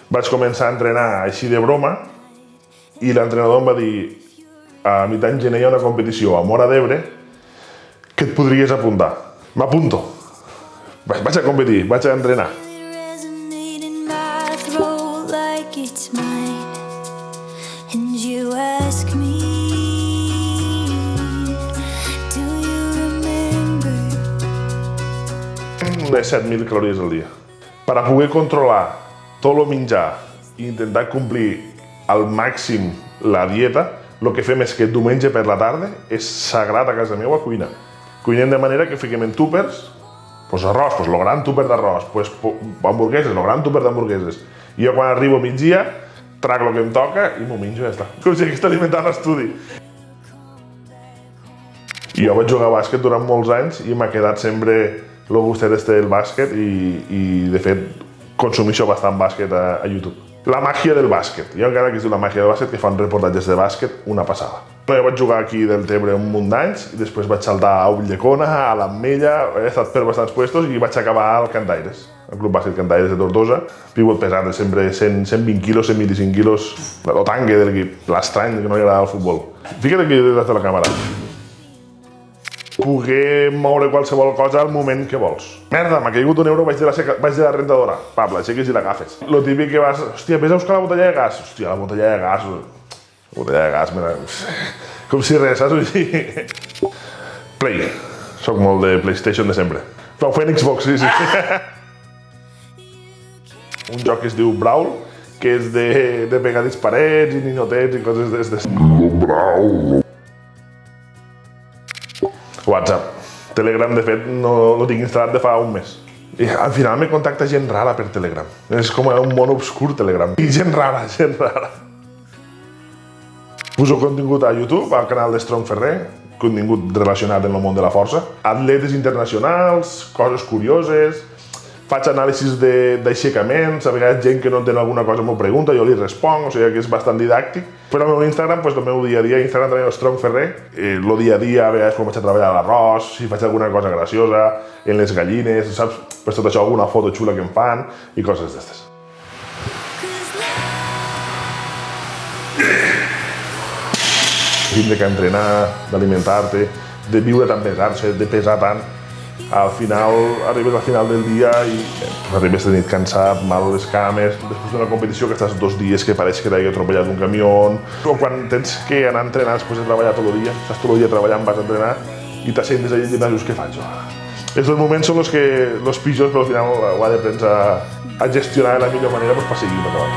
Vaig començar a entrenar així de broma i l'entrenador em va dir a mitjan gener hi ha una competició a Móra d'Ebre que et podries apuntar. M'apunto. Vaig a competir, vaig a entrenar. Unes 7.000 calories al dia. Per a poder controlar tot el menjar i intentar complir al màxim la dieta, el que fem és que diumenge per la tarda és sagrat a casa meva cuinar. Cuinem de manera que fiquem en túpers, arròs, el gran túper d'arròs, hamburgueses, el gran túper d'hamburgueses. I jo quan arribo a migdia, trac el que em toca i m'ho menjo i ja està. Com si hagués alimentat l'estudi. Jo vaig jugar a bàsquet durant molts anys i m'ha quedat sempre el gustet del bàsquet i de fet consumeixo bastant bàsquet a YouTube. La màgia del bàsquet. Hi ha encara que es diu la màgia del bàsquet que fan reportatges de bàsquet una passada. Jo vaig jugar aquí del Tebre un munt d'anys i després vaig saltar a Ulldecona, a l'Ametlla, he estat per bastants puestos i vaig acabar al Cantaires, al Club Bàsquet Cantaires de Tortosa. Pivot pesat de sempre 120 quilos, 125 quilos, el tanque de l'equip, l'estrany que no li agrada el futbol. Fica't aquí des de la càmera. Poder moure qualsevol cosa al moment que vols. Merda, m'ha caigut €1, vaig de la rentadora. Pap, l'aixeques i l'agafes. Lo típic que vas, hòstia, vés a buscar la botella de gas. Hòstia, la botella de gas... La botella de gas, mira... Com si res, saps? Play. Soc molt de PlayStation de sempre. Però fent Xbox, sí. Un joc que es diu Brawl, que és de pegar disparets i ninotets i coses d'estes. Brawl. WhatsApp. Telegram, de fet, no tinc instal·lat de fa un mes. I al final me contacta gent rara per Telegram. És com un món obscur, Telegram. I gent rara. Poso contingut a YouTube, al canal de Strong Ferrer, contingut relacionat amb el món de la força. Atletes internacionals, coses curioses, faig anàlisis d'aixecaments, a vegades gent que no entén alguna cosa m'ho pregunta, jo li responc, o sigui que és bastant didàctic. Però al meu Instagram, el meu dia a dia, Instagram també és Strong Ferrer, el dia a dia, a vegades quan vaig a treballar a l'arròs, si faig alguna cosa graciosa, en les gallines, saps? Per tot això, alguna foto xula que em fan i coses d'estes. Tindre que entrenar, d'alimentar-te, de viure tan pesant, de pesar tant. Al final, arribes al final del dia i arribes de nit cansat, mal a les cames, després d'una competició que estàs 2 dies que pareix que t'hagi atropellat un camió, o quan tens que anar a entrenar després de treballar tot el dia, estàs tot el dia treballant, vas a entrenar i t'assentes allà i dius, què faig? Aquests moments són els pitjors, però al final ho ha d'aprendre a gestionar de la millor manera per seguir endavant.